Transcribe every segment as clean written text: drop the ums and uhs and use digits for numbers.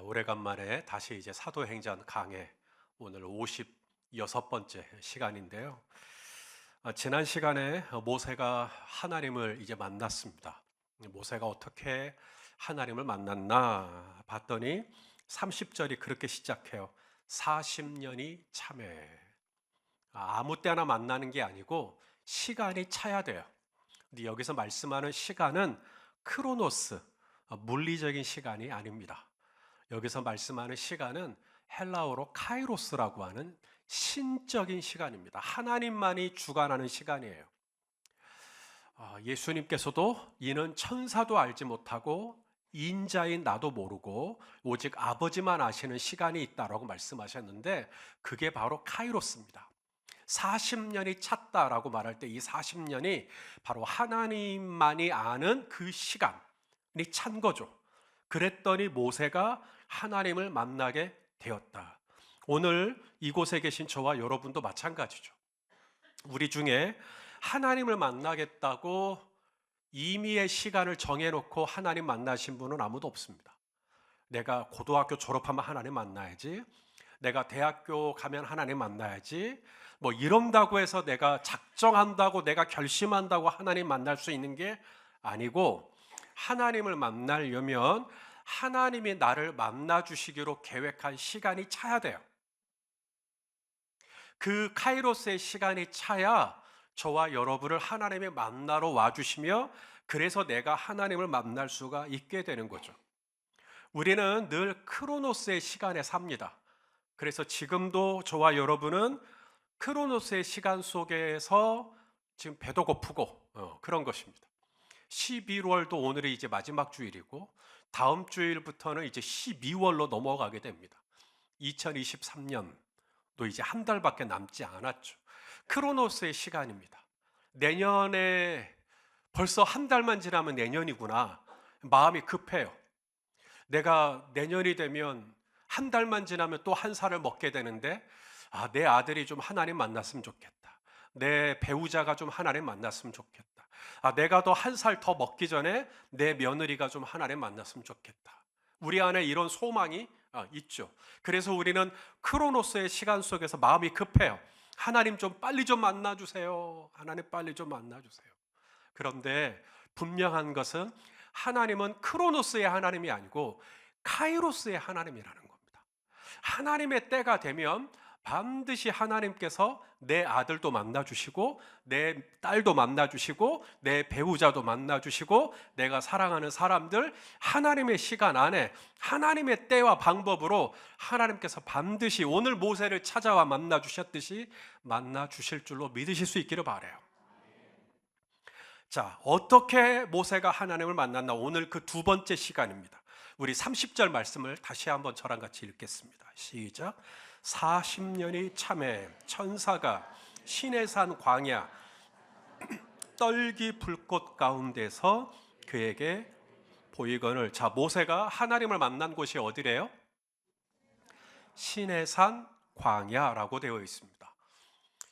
오래간만에 다시 이제 사도행전 강해 오늘 56번째 시간인데요. 지난 시간에 모세가 하나님을 이제 만났습니다. 모세가 어떻게 하나님을 만났나 봤더니 30절이 그렇게 시작해요. 40년이 참에. 아무 때나 만나는 게 아니고 시간이 차야 돼요. 근데 여기서 말씀하는 시간은 크로노스, 물리적인 시간이 아닙니다. 여기서 말씀하는 시간은 헬라어로 카이로스라고 하는 신적인 시간입니다. 하나님만이 주관하는 시간이에요. 예수님께서도 이는 천사도 알지 못하고 인자인 나도 모르고 오직 아버지만 아시는 시간이 있다라고 말씀하셨는데 그게 바로 카이로스입니다. 40년이 찼다라고 말할 때 이 40년이 바로 하나님만이 아는 그 시간이 찬 거죠. 그랬더니 모세가 하나님을 만나게 되었다. 오늘 이곳에 계신 저와 여러분도 마찬가지죠. 우리 중에 하나님을 만나겠다고 임의의 시간을 정해놓고 하나님 만나신 분은 아무도 없습니다. 내가 고등학교 졸업하면 하나님 만나야지. 내가 대학교 가면 하나님 만나야지. 뭐 이런다고 해서 내가 작정한다고 내가 결심한다고 하나님 만날 수 있는 게 아니고 하나님을 만나려면 하나님이 나를 만나 주시기로 계획한 시간이 차야 돼요. 그 카이로스의 시간이 차야 저와 여러분을 하나님이 만나러 와 주시며 그래서 내가 하나님을 만날 수가 있게 되는 거죠. 우리는 늘 크로노스의 시간에 삽니다. 그래서 지금도 저와 여러분은 크로노스의 시간 속에서 지금 배도 고프고 그런 것입니다. 11월도 오늘이 이제 마지막 주일이고 다음 주일부터는 이제 12월로 넘어가게 됩니다. 2023년도 이제 한 달밖에 남지 않았죠. 크로노스의 시간입니다. 내년에 벌써 한 달만 지나면 내년이구나. 마음이 급해요. 내가 내년이 되면 한 달만 지나면 또 한 살을 먹게 되는데 내 아들이 좀 하나님 만났으면 좋겠다. 내 배우자가 좀 하나님 만났으면 좋겠다. 내가 더 한 살 더 먹기 전에 내 며느리가 좀 하나님 만났으면 좋겠다. 우리 안에 이런 소망이 있죠. 그래서 우리는 크로노스의 시간 속에서 마음이 급해요. 하나님 좀 빨리 좀 만나주세요. 하나님 빨리 좀 만나주세요. 그런데 분명한 것은 하나님은 크로노스의 하나님이 아니고 카이로스의 하나님이라는 겁니다. 하나님의 때가 되면 반드시 하나님께서 내 아들도 만나주시고 내 딸도 만나주시고 내 배우자도 만나주시고 내가 사랑하는 사람들 하나님의 시간 안에 하나님의 때와 방법으로 하나님께서 반드시 오늘 모세를 찾아와 만나주셨듯이 만나주실 줄로 믿으실 수 있기를 바라요. 자, 어떻게 모세가 하나님을 만났나? 오늘 그 두 번째 시간입니다. 우리 30절 말씀을 다시 한번 저랑 같이 읽겠습니다. 시작. 40년이 참에 천사가 시내산 광야 떨기 불꽃 가운데서 그에게 보이거늘. 자, 모세가 하나님을 만난 곳이 어디래요? 시내산 광야라고 되어 있습니다.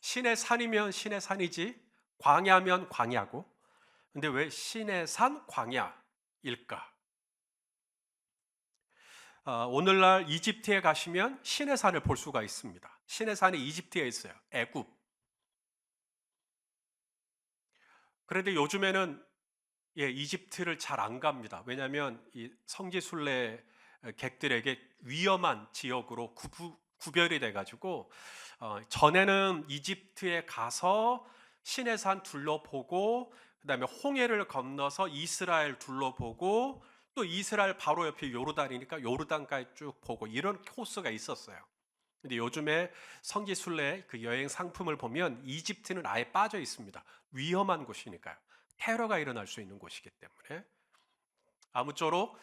시내산이면 시내산이지 광야면 광야고 근데 왜 시내산 광야일까? 오늘날 이집트에 가시면 시내산을 볼 수가 있습니다. 시내산이 이집트에 있어요. 애굽. 그런데 요즘에는 이집트를 잘 안 갑니다. 왜냐하면 이 성지순례 객들에게 위험한 지역으로 구별이 돼가지고 전에는 이집트에 가서 시내산 둘러보고 그다음에 홍해를 건너서 이스라엘 둘러보고 또 이스라엘 바로 옆에 요르단이니까 요르단까지 쭉 보고 이런 코스가 있었어요. 근데 요즘에 성지순례 그 여행 상품을 보면 이집트는 아예 빠져 있습니다. 위험한 곳이니까요. 테러가 일어날 수 있는 곳이기 때문에 아무쪼록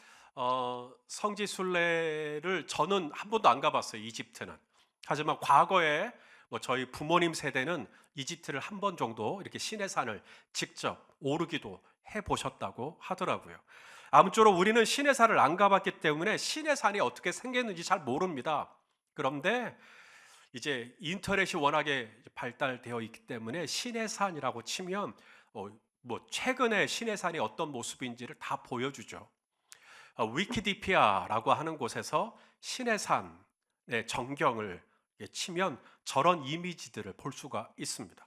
성지순례를 저는 한 번도 안 가봤어요. 이집트는. 하지만 과거에 뭐 저희 부모님 세대는 이집트를 한 번 정도 이렇게 시내산을 직접 오르기도 해보셨다고 하더라고요. 아무쪼록 우리는 시내산을 안 가봤기 때문에 시내산이 어떻게 생겼는지 잘 모릅니다. 그런데 이제 인터넷이 워낙에 발달되어 있기 때문에 시내산이라고 치면 뭐 최근에 시내산이 어떤 모습인지를 다 보여주죠. 위키디피아라고 하는 곳에서 신의 산의 정경을 치면 저런 이미지들을 볼 수가 있습니다.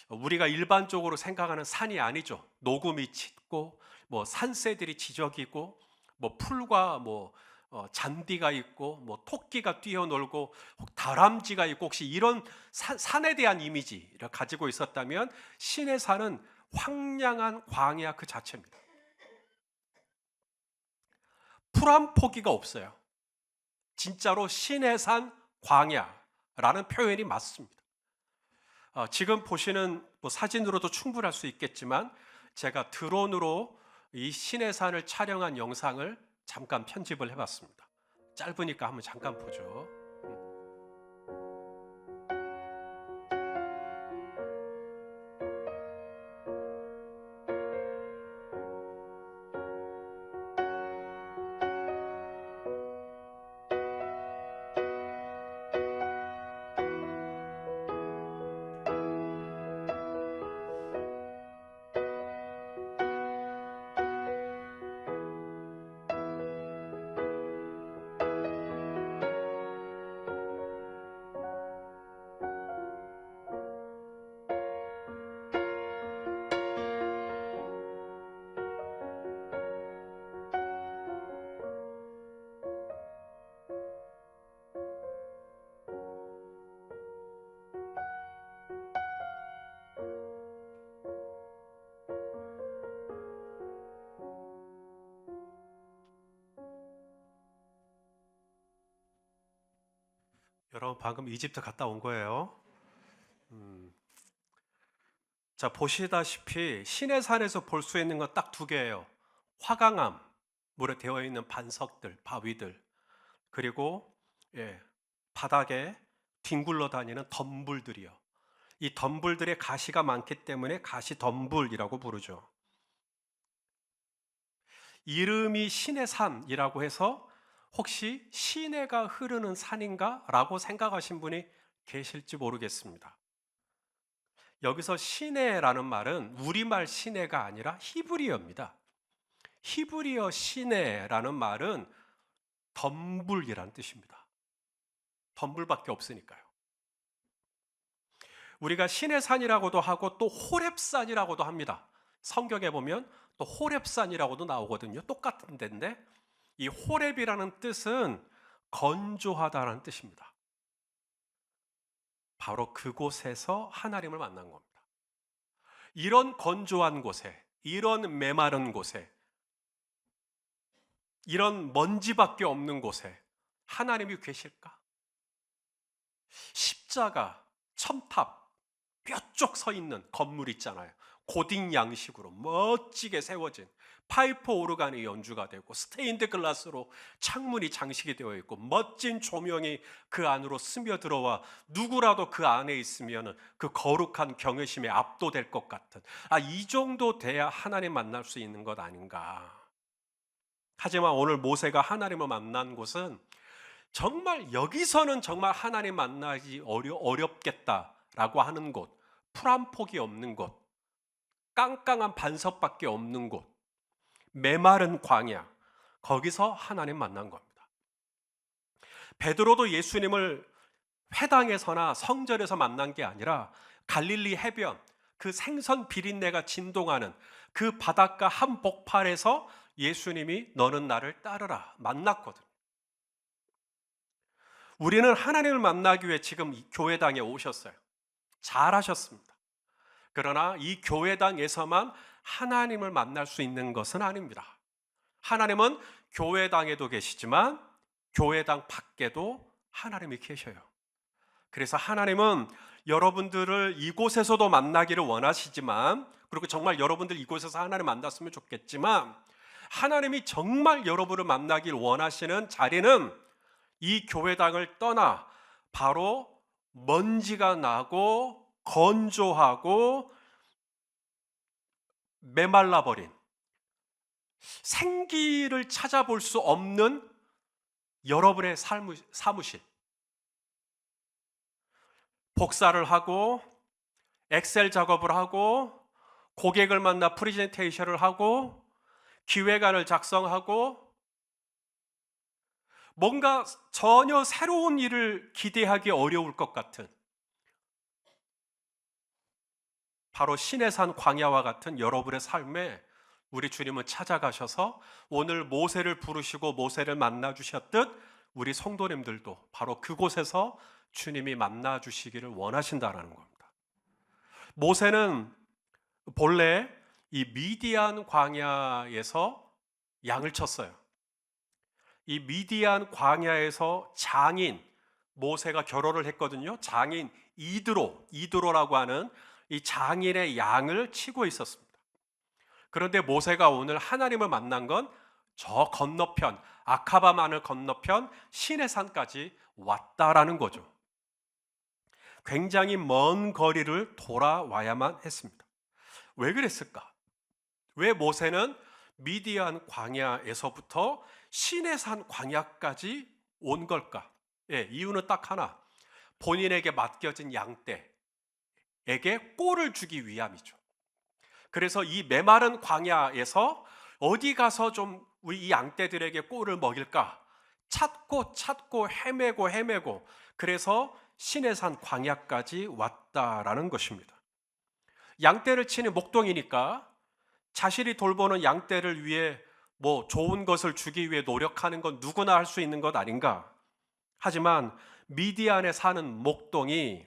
우리가 일반적으로 생각하는 산이 아니죠. 녹음이 짙고 뭐 산새들이 지저귀고 뭐 풀과 뭐 잔디가 있고 뭐 토끼가 뛰어놀고 다람쥐가 있고, 혹시 이런 산에 대한 이미지를 가지고 있었다면 신의 산은 황량한 광야 그 자체입니다. 풀 한 포기가 없어요. 진짜로 신의 산 광야라는 표현이 맞습니다. 지금 보시는 뭐 사진으로도 충분할 수 있겠지만 제가 드론으로 이 신의 산을 촬영한 영상을 잠깐 편집을 해봤습니다. 짧으니까 한번 잠깐 보죠. 여러분 방금 이집트 갔다 온 거예요. 자, 보시다시피 신의 산에서 볼 수 있는 건 딱 두 개예요. 화강암, 물에 되어 있는 반석들, 바위들, 그리고 바닥에 뒹굴러 다니는 덤불들이요. 이 덤불들의 가시가 많기 때문에 가시 덤불이라고 부르죠. 이름이 신의 산이라고 해서 혹시 시내가 흐르는 산인가? 라고 생각하신 분이 계실지 모르겠습니다. 여기서 시내라는 말은 우리말 시내가 아니라 히브리어입니다. 히브리어 시내라는 말은 덤불이란 뜻입니다. 덤불밖에 없으니까요. 우리가 신의 산이라고도 하고 또 호렙산이라고도 합니다. 성경에 보면 또 호렙산이라고도 나오거든요. 똑같은 데인데 이 호렙이라는 뜻은 건조하다라는 뜻입니다. 바로 그곳에서 하나님을 만난 겁니다. 이런 건조한 곳에, 이런 메마른 곳에, 이런 먼지밖에 없는 곳에 하나님이 계실까? 십자가, 첨탑, 뾰족 서 있는 건물 있잖아요. 고딕 양식으로 멋지게 세워진 파이프 오르간이 연주가 되고 스테인드 글라스로 창문이 장식이 되어 있고 멋진 조명이 그 안으로 스며들어와 누구라도 그 안에 있으면 그 거룩한 경외심에 압도될 것 같은, 이 정도 돼야 하나님 만날 수 있는 것 아닌가. 하지만 오늘 모세가 하나님을 만난 곳은 정말 여기서는 정말 하나님 만나기 어렵겠다라고 하는 곳, 풀 한 폭이 없는 곳, 깡깡한 반석밖에 없는 곳, 메마른 광야, 거기서 하나님 만난 겁니다. 베드로도 예수님을 회당에서나 성전에서 만난 게 아니라 갈릴리 해변, 그 생선 비린내가 진동하는 그 바닷가 한복판에서 예수님이 너는 나를 따르라 만났거든. 우리는 하나님을 만나기 위해 지금 이 교회당에 오셨어요. 잘하셨습니다. 그러나 이 교회당에서만 하나님을 만날 수 있는 것은 아닙니다. 하나님은 교회당에도 계시지만 교회당 밖에도 하나님이 계셔요. 그래서 하나님은 여러분들을 이곳에서도 만나기를 원하시지만, 그리고 정말 여러분들 이곳에서 하나님을 만났으면 좋겠지만, 하나님이 정말 여러분을 만나길 원하시는 자리는 이 교회당을 떠나 바로 먼지가 나고 건조하고 메말라버린, 생기를 찾아볼 수 없는 여러분의 사무실, 복사를 하고 엑셀 작업을 하고 고객을 만나 프레젠테이션을 하고 기획안을 작성하고 뭔가 전혀 새로운 일을 기대하기 어려울 것 같은, 바로 시내산 광야와 같은 여러분의 삶에 우리 주님은 찾아가셔서 오늘 모세를 부르시고 모세를 만나 주셨듯 우리 성도님들도 바로 그곳에서 주님이 만나 주시기를 원하신다라는 겁니다. 모세는 본래 이 미디안 광야에서 양을 쳤어요. 이 미디안 광야에서 장인 모세가 결혼을 했거든요. 장인 이드로라고 하는 이 장인의 양을 치고 있었습니다. 그런데 모세가 오늘 하나님을 만난 건 저 건너편, 아카바만을 건너편 시내산까지 왔다라는 거죠. 굉장히 먼 거리를 돌아와야만 했습니다. 왜 그랬을까? 왜 모세는 미디안 광야에서부터 시내산 광야까지 온 걸까? 예, 이유는 딱 하나. 본인에게 맡겨진 양떼에게 꼴을 주기 위함이죠. 그래서 이 메마른 광야에서 어디 가서 좀 우리 이 양떼들에게 꼴을 먹일까? 찾고 헤매고 그래서 시내산 광야까지 왔다라는 것입니다. 양떼를 치는 목동이니까 자신이 돌보는 양떼를 위해 뭐 좋은 것을 주기 위해 노력하는 건 누구나 할 수 있는 것 아닌가? 하지만 미디안에 사는 목동이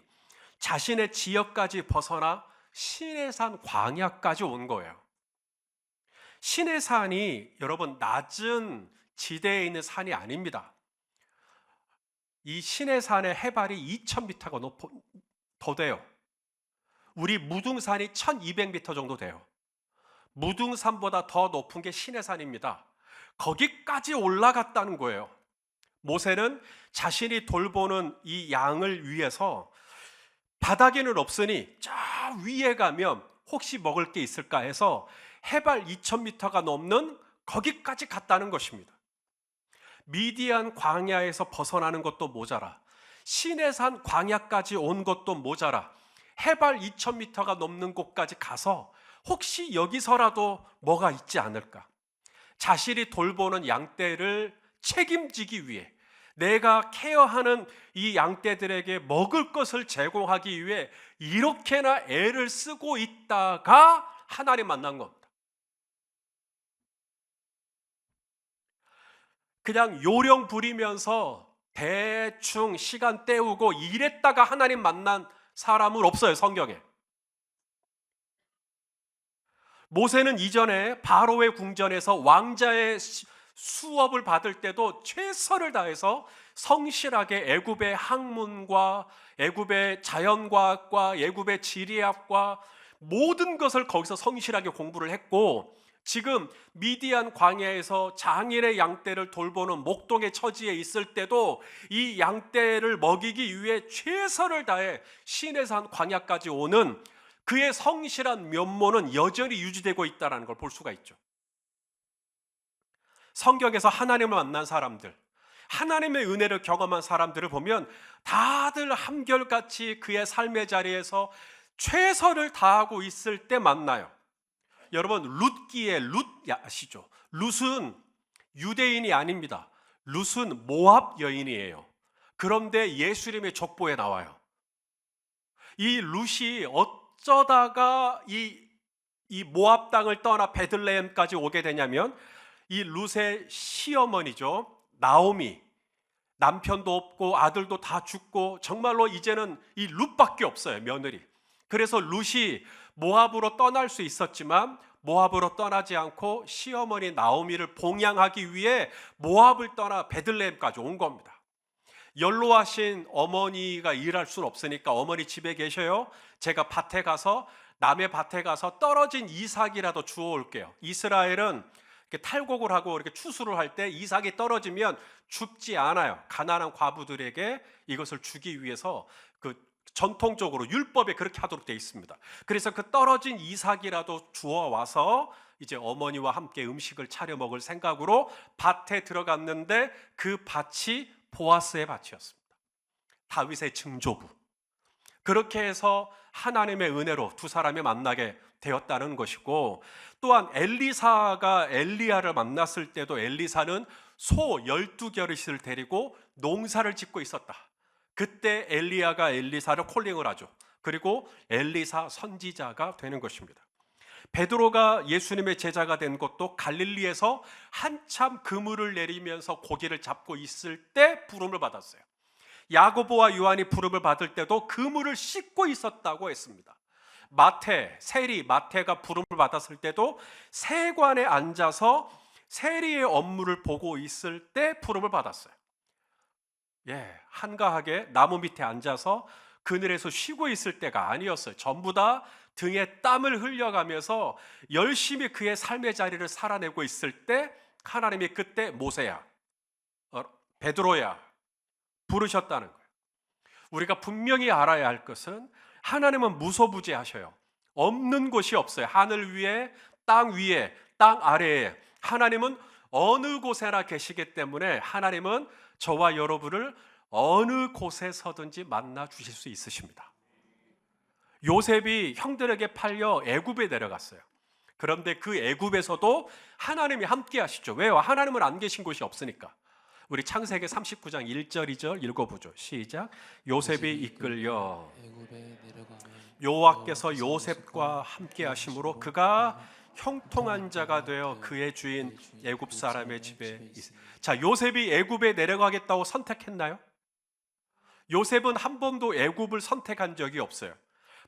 자신의 지역까지 벗어나 시내산 광야까지 온 거예요. 시내산이 여러분 낮은 지대에 있는 산이 아닙니다. 이 시내산의 해발이 2000m가 더 돼요. 우리 무등산이 1200m 정도 돼요. 무등산보다 더 높은 게 시내산입니다. 거기까지 올라갔다는 거예요. 모세는 자신이 돌보는 이 양을 위해서 바닥에는 없으니 저 위에 가면 혹시 먹을 게 있을까 해서 해발 2000m가 넘는 거기까지 갔다는 것입니다. 미디안 광야에서 벗어나는 것도 모자라 시내산 광야까지 온 것도 모자라 해발 2000m가 넘는 곳까지 가서 혹시 여기서라도 뭐가 있지 않을까? 자신이 돌보는 양떼를 책임지기 위해 내가 케어하는 이 양떼들에게 먹을 것을 제공하기 위해 이렇게나 애를 쓰고 있다가 하나님 만난 겁니다. 그냥 요령 부리면서 대충 시간 때우고 이랬다가 하나님 만난 사람은 없어요, 성경에. 모세는 이전에 바로의 궁전에서 왕자의 수업을 받을 때도 최선을 다해서 성실하게 애굽의 학문과 애굽의 자연과학과 애굽의 지리학과 모든 것을 거기서 성실하게 공부를 했고, 지금 미디안 광야에서 장인의 양떼를 돌보는 목동의 처지에 있을 때도 이 양떼를 먹이기 위해 최선을 다해 시내산 광야까지 오는 그의 성실한 면모는 여전히 유지되고 있다는 걸 볼 수가 있죠. 성경에서 하나님을 만난 사람들, 하나님의 은혜를 경험한 사람들을 보면 다들 한결같이 그의 삶의 자리에서 최선을 다하고 있을 때 만나요. 여러분, 룻기의 룻 아시죠? 룻은 유대인이 아닙니다. 룻은 모압 여인이에요. 그런데 예수님의 족보에 나와요. 이 룻이 어쩌다가 이 모압 땅을 떠나 베들레헴까지 오게 되냐면, 이 룻의 시어머니죠, 나오미, 남편도 없고 아들도 다 죽고 정말로 이제는 이 룻밖에 없어요, 며느리. 그래서 룻이 모압으로 떠날 수 있었지만 모압으로 떠나지 않고 시어머니 나오미를 봉양하기 위해 모압을 떠나 베들레헴까지 온 겁니다. 연로하신 어머니가 일할 수는 없으니까 어머니 집에 계셔요. 제가 밭에 가서 남의 밭에 가서 떨어진 이삭이라도 주워 올게요. 이스라엘은 이렇게 탈곡을 하고 이렇게 추수를 할 때 이삭이 떨어지면 줍지 않아요. 가난한 과부들에게 이것을 주기 위해서 그 전통적으로 율법에 그렇게 하도록 되어 있습니다. 그래서 그 떨어진 이삭이라도 주워 와서 이제 어머니와 함께 음식을 차려 먹을 생각으로 밭에 들어갔는데 그 밭이 보아스의 밭이었습니다. 다윗의 증조부. 그렇게 해서 하나님의 은혜로 두 사람이 만나게 되었다는 것이고, 또한 엘리사가 엘리야를 만났을 때도 엘리사는 소 12겨릇을 데리고 농사를 짓고 있었다. 그때 엘리야가 엘리사를 콜링을 하죠. 그리고 엘리사 선지자가 되는 것입니다. 베드로가 예수님의 제자가 된 것도 갈릴리에서 한참 그물을 내리면서 고기를 잡고 있을 때 부름을 받았어요. 야고보와 요한이 부름을 받을 때도 그물을 씻고 있었다고 했습니다. 세리 마태가 부름을 받았을 때도 세관에 앉아서 세리의 업무를 보고 있을 때 부름을 받았어요. 한가하게 나무 밑에 앉아서 그늘에서 쉬고 있을 때가 아니었어요. 전부 다 등에 땀을 흘려가면서 열심히 그의 삶의 자리를 살아내고 있을 때 하나님이 그때 모세야, 베드로야 부르셨다는 거예요. 우리가 분명히 알아야 할 것은 하나님은 무소부재하셔요. 없는 곳이 없어요. 하늘 위에, 땅 위에, 땅 아래에 하나님은 어느 곳에나 계시기 때문에 하나님은 저와 여러분을 어느 곳에서든지 만나 주실 수 있으십니다. 요셉이 형들에게 팔려 애굽에 내려갔어요. 그런데 그 애굽에서도 하나님이 함께 하시죠. 왜요? 하나님은 안 계신 곳이 없으니까. 우리 창세기 39장 1절 2절 읽어보죠. 시작. 요셉이 이끌려 여호와께서 요셉과 함께 하심으로 그가 형통한 자가 되어 그의 주인 애굽 사람의 집에 자, 요셉이 애굽에 내려가겠다고 선택했나요? 요셉은 한 번도 애굽을 선택한 적이 없어요.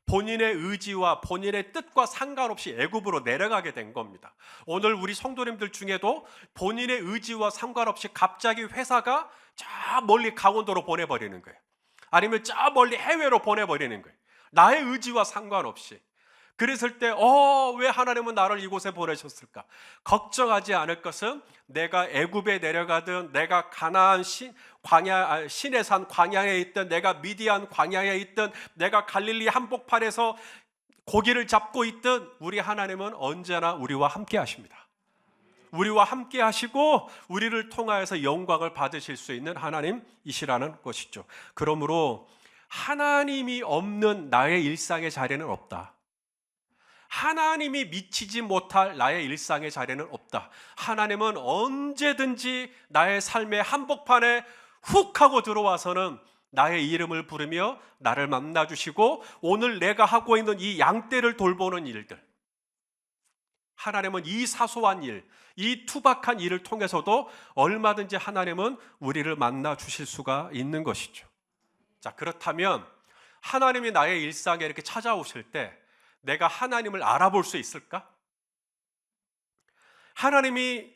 본인의 의지와 본인의 뜻과 상관없이 애굽으로 내려가게 된 겁니다. 오늘 우리 성도님들 중에도 본인의 의지와 상관없이 갑자기 회사가 저 멀리 강원도로 보내버리는 거예요. 아니면 저 멀리 해외로 보내버리는 거예요. 나의 의지와 상관없이. 그랬을 때 왜 하나님은 나를 이곳에 보내셨을까? 걱정하지 않을 것은 내가 애굽에 내려가든 내가 가나안 시내산 광야에 있든 내가 미디안 광야에 있든 내가 갈릴리 한복판에서 고기를 잡고 있든 우리 하나님은 언제나 우리와 함께 하십니다. 우리와 함께 하시고 우리를 통하여서 영광을 받으실 수 있는 하나님이시라는 것이죠. 그러므로 하나님이 없는 나의 일상의 자리는 없다. 하나님이 미치지 못할 나의 일상의 자리는 없다. 하나님은 언제든지 나의 삶의 한복판에 훅 하고 들어와서는 나의 이름을 부르며 나를 만나주시고 오늘 내가 하고 있는 이 양떼를 돌보는 일들, 하나님은 이 사소한 일, 이 투박한 일을 통해서도 얼마든지 하나님은 우리를 만나주실 수가 있는 것이죠. 자, 그렇다면 하나님이 나의 일상에 이렇게 찾아오실 때 내가 하나님을 알아볼 수 있을까? 하나님이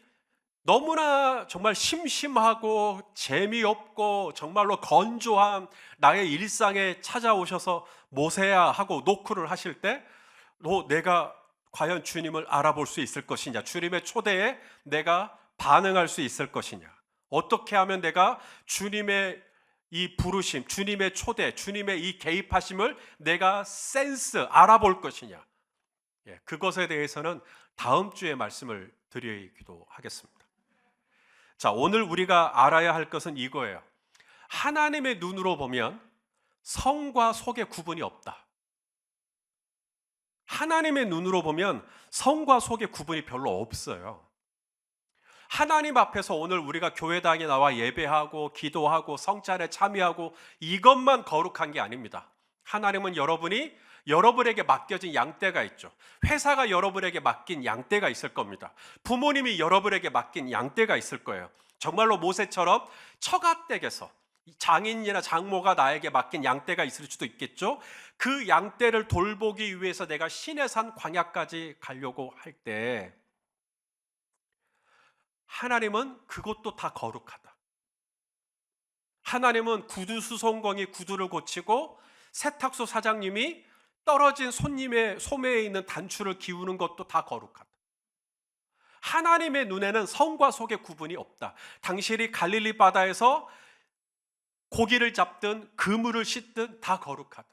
너무나 정말 심심하고 재미없고 정말로 건조한 나의 일상에 찾아오셔서 모세야 하고 노크를 하실 때 내가 과연 주님을 알아볼 수 있을 것이냐? 주님의 초대에 내가 반응할 수 있을 것이냐? 어떻게 하면 내가 주님의 이 부르심, 주님의 초대, 주님의 이 개입하심을 내가 알아볼 것이냐? 그것에 대해서는 다음 주에 말씀을 드리기도 하겠습니다. 자, 오늘 우리가 알아야 할 것은 이거예요. 하나님의 눈으로 보면 성과 속의 구분이 없다. 하나님의 눈으로 보면 성과 속의 구분이 별로 없어요. 하나님 앞에서 오늘 우리가 교회당에 나와 예배하고 기도하고 성찬에 참여하고 이것만 거룩한 게 아닙니다. 하나님은 여러분에게 맡겨진 양떼가 있죠. 회사가 여러분에게 맡긴 양떼가 있을 겁니다. 부모님이 여러분에게 맡긴 양떼가 있을 거예요. 정말로 모세처럼 처가댁에서 장인이나 장모가 나에게 맡긴 양떼가 있을 수도 있겠죠. 그 양떼를 돌보기 위해서 내가 시내산 광야까지 가려고 할 때 하나님은 그것도 다 거룩하다. 하나님은 구두 수송공이 구두를 고치고 세탁소 사장님이 떨어진 손님의 소매에 있는 단추를 기우는 것도 다 거룩하다. 하나님의 눈에는 성과 속의 구분이 없다. 당신이 갈릴리 바다에서 고기를 잡든 그물을 씻든 다 거룩하다.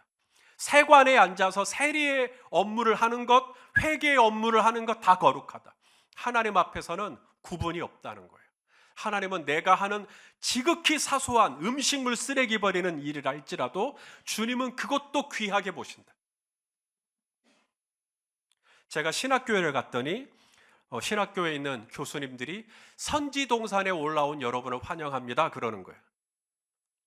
세관에 앉아서 세리의 업무를 하는 것, 회계의 업무를 하는 것 다 거룩하다. 하나님 앞에서는 구분이 없다는 거예요. 하나님은 내가 하는 지극히 사소한 음식물 쓰레기 버리는 일이라 할지라도 주님은 그것도 귀하게 보신다. 제가 신학교회를 갔더니 신학교에 있는 교수님들이 선지동산에 올라온 여러분을 환영합니다 그러는 거예요.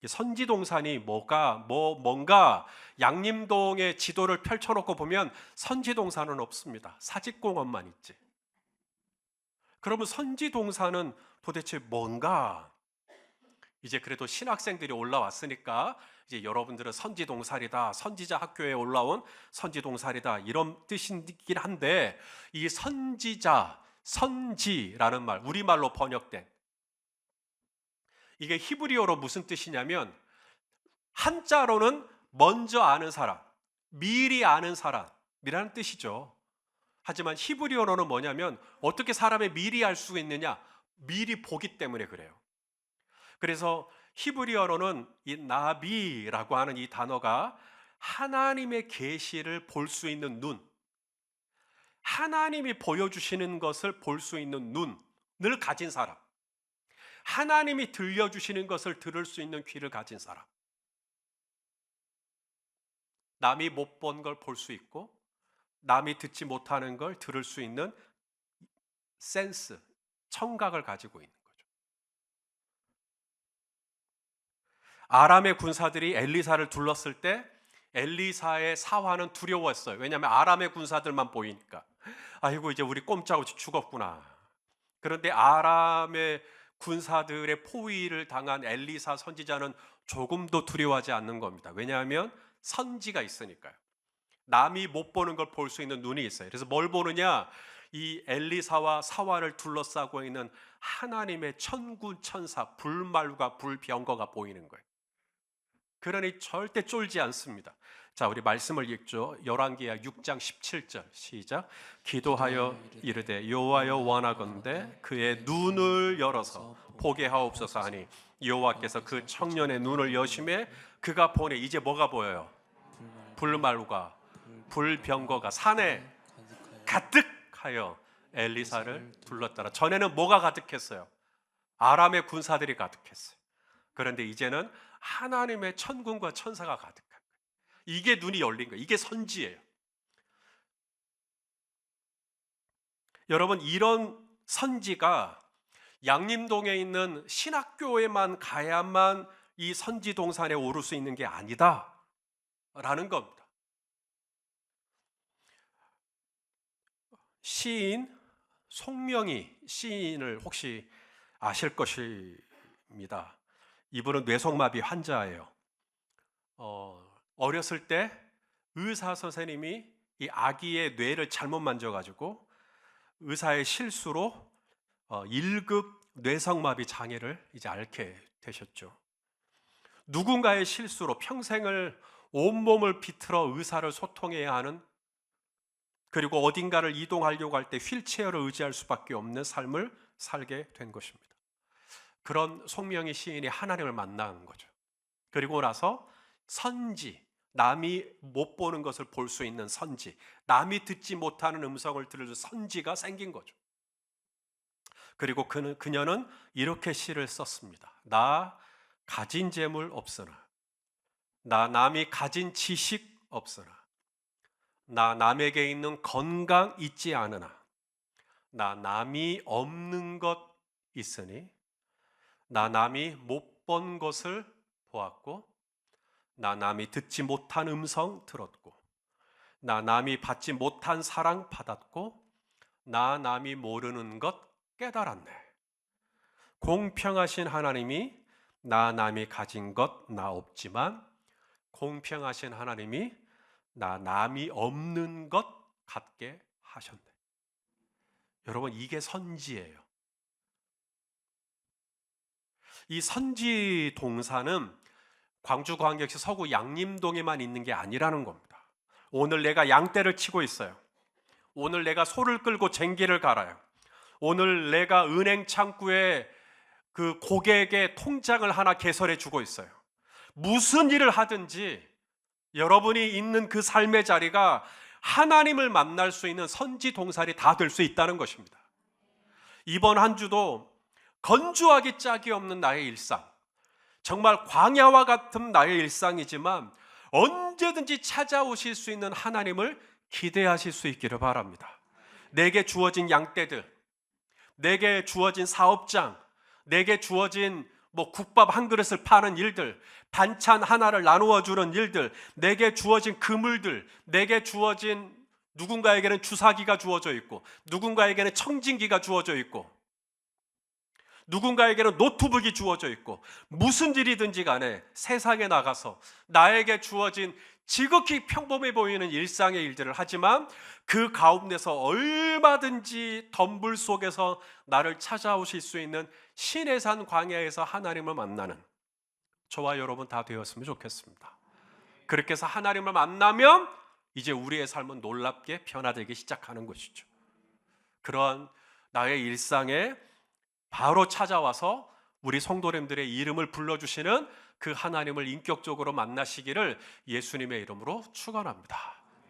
선지동산이 뭔가 양림동의 지도를 펼쳐놓고 보면 선지동산은 없습니다. 사직공원만 있지. 그러면 선지동산은 도대체 뭔가? 이제 그래도 신학생들이 올라왔으니까 이제 여러분들은 선지동산이다, 선지자 학교에 올라온 선지동산이다 이런 뜻이긴 한데, 이 선지자, 선지라는 말, 우리말로 번역된 이게 히브리어로 무슨 뜻이냐면, 한자로는 먼저 아는 사람, 미리 아는 사람이라는 뜻이죠. 하지만 히브리어로는 뭐냐면, 어떻게 사람이 미리 알 수 있느냐? 미리 보기 때문에 그래요. 그래서 히브리어로는 이 나비라고 하는 이 단어가 하나님의 계시를 볼 수 있는 눈, 하나님이 보여주시는 것을 볼 수 있는 눈을 가진 사람, 하나님이 들려주시는 것을 들을 수 있는 귀를 가진 사람, 남이 못 본 걸 볼 수 있고 남이 듣지 못하는 걸 들을 수 있는 센스, 청각을 가지고 있는 거죠. 아람의 군사들이 엘리사를 둘렀을 때 엘리사의 사화는 두려웠어요. 왜냐하면 아람의 군사들만 보이니까. 아이고, 이제 우리 꼼짝없이 죽었구나. 그런데 아람의 군사들의 포위를 당한 엘리사 선지자는 조금도 두려워하지 않는 겁니다. 왜냐하면 선지가 있으니까요. 남이 못 보는 걸 볼 수 있는 눈이 있어요. 그래서 뭘 보느냐? 이 엘리사와 사화를 둘러싸고 있는 하나님의 천군 천사, 불말과 불병거가 보이는 거예요. 그러니 절대 쫄지 않습니다. 자, 우리 말씀을 읽죠. 열왕기하 6장 17절 시작. 기도하여 이르되 여호와여 원하건대 그의 눈을 열어서 보게 하옵소서 하니 여호와께서 그 청년의 눈을 여심해 그가 보니 이제 뭐가 보여요? 불말과 불병거가 산에 가득하여 엘리사를 둘렀더라. 전에는 뭐가 가득했어요? 아람의 군사들이 가득했어요. 그런데 이제는 하나님의 천군과 천사가 가득한 거예요. 이게 눈이 열린 거예요. 이게 선지예요. 여러분, 이런 선지가 양림동에 있는 신학교에만 가야만 이 선지동산에 오를 수 있는 게 아니다 라는 겁니다. 시인 송명희 시인을 혹시 아실 것입니다. 이분은 뇌성마비 환자예요. 어렸을 때 의사 선생님이 이 아기의 뇌를 잘못 만져가지고 의사의 실수로 1급 뇌성마비 장애를 이제 앓게 되셨죠. 누군가의 실수로 평생을 온몸을 비틀어 의사를 소통해야 하는, 그리고 어딘가를 이동하려고 할 때 휠체어를 의지할 수밖에 없는 삶을 살게 된 것입니다. 그런 송명희 시인이 하나님을 만난 거죠. 그리고 나서 선지, 남이 못 보는 것을 볼 수 있는 선지, 남이 듣지 못하는 음성을 들을 선지가 생긴 거죠. 그리고 그녀는 이렇게 시를 썼습니다. 나 가진 재물 없으나, 나 남이 가진 지식 없으나, 나 남에게 있는 건강 있지 않으나, 나 남이 없는 것 있으니, 나 남이 못 본 것을 보았고, 나 남이 듣지 못한 음성 들었고, 나 남이 받지 못한 사랑 받았고, 나 남이 모르는 것 깨달았네. 공평하신 하나님이 나 남이 가진 것 나 없지만, 공평하신 하나님이 나 남이 없는 것 갖게 하셨네. 여러분, 이게 선지예요. 이 선지 동사는 광주광역시 서구 양림동에만 있는 게 아니라는 겁니다. 오늘 내가 양떼를 치고 있어요. 오늘 내가 소를 끌고 쟁기를 갈아요. 오늘 내가 은행 창구에 그 고객의 통장을 하나 개설해 주고 있어요. 무슨 일을 하든지 여러분이 있는 그 삶의 자리가 하나님을 만날 수 있는 선지 동산이 다 될 수 있다는 것입니다. 이번 한 주도 건조하기 짝이 없는 나의 일상, 정말 광야와 같은 나의 일상이지만 언제든지 찾아오실 수 있는 하나님을 기대하실 수 있기를 바랍니다. 내게 주어진 양떼들, 내게 주어진 사업장, 내게 주어진 국밥 한 그릇을 파는 일들, 반찬 하나를 나누어 주는 일들, 내게 주어진 그물들, 내게 주어진 누군가에게는 주사기가 주어져 있고, 누군가에게는 청진기가 주어져 있고, 누군가에게는 노트북이 주어져 있고, 무슨 일이든지 간에 세상에 나가서 나에게 주어진 지극히 평범해 보이는 일상의 일들을 하지만 그 가운데서 얼마든지 덤불 속에서 나를 찾아오실 수 있는 신의 산 광야에서 하나님을 만나는 저와 여러분 다 되었으면 좋겠습니다. 그렇게 해서 하나님을 만나면 이제 우리의 삶은 놀랍게 변화되기 시작하는 것이죠. 그러한 나의 일상에 바로 찾아와서 우리 성도님들의 이름을 불러주시는 그 하나님을 인격적으로 만나시기를 예수님의 이름으로 축원합니다.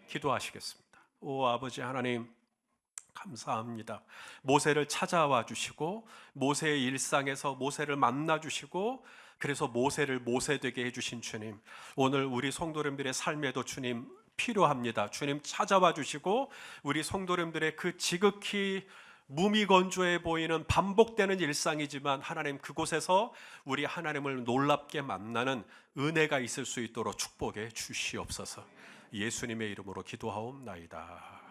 기도하시겠습니다. 오 아버지 하나님, 감사합니다. 모세를 찾아와 주시고 모세의 일상에서 모세를 만나 주시고 그래서 모세를 모세되게 해주신 주님, 오늘 우리 성도님들의 삶에도 주님 필요합니다. 주님 찾아와 주시고 우리 성도님들의 그 지극히 무미건조해 보이는 반복되는 일상이지만 하나님 그곳에서 우리 하나님을 놀랍게 만나는 은혜가 있을 수 있도록 축복해 주시옵소서. 예수님의 이름으로 기도하옵나이다.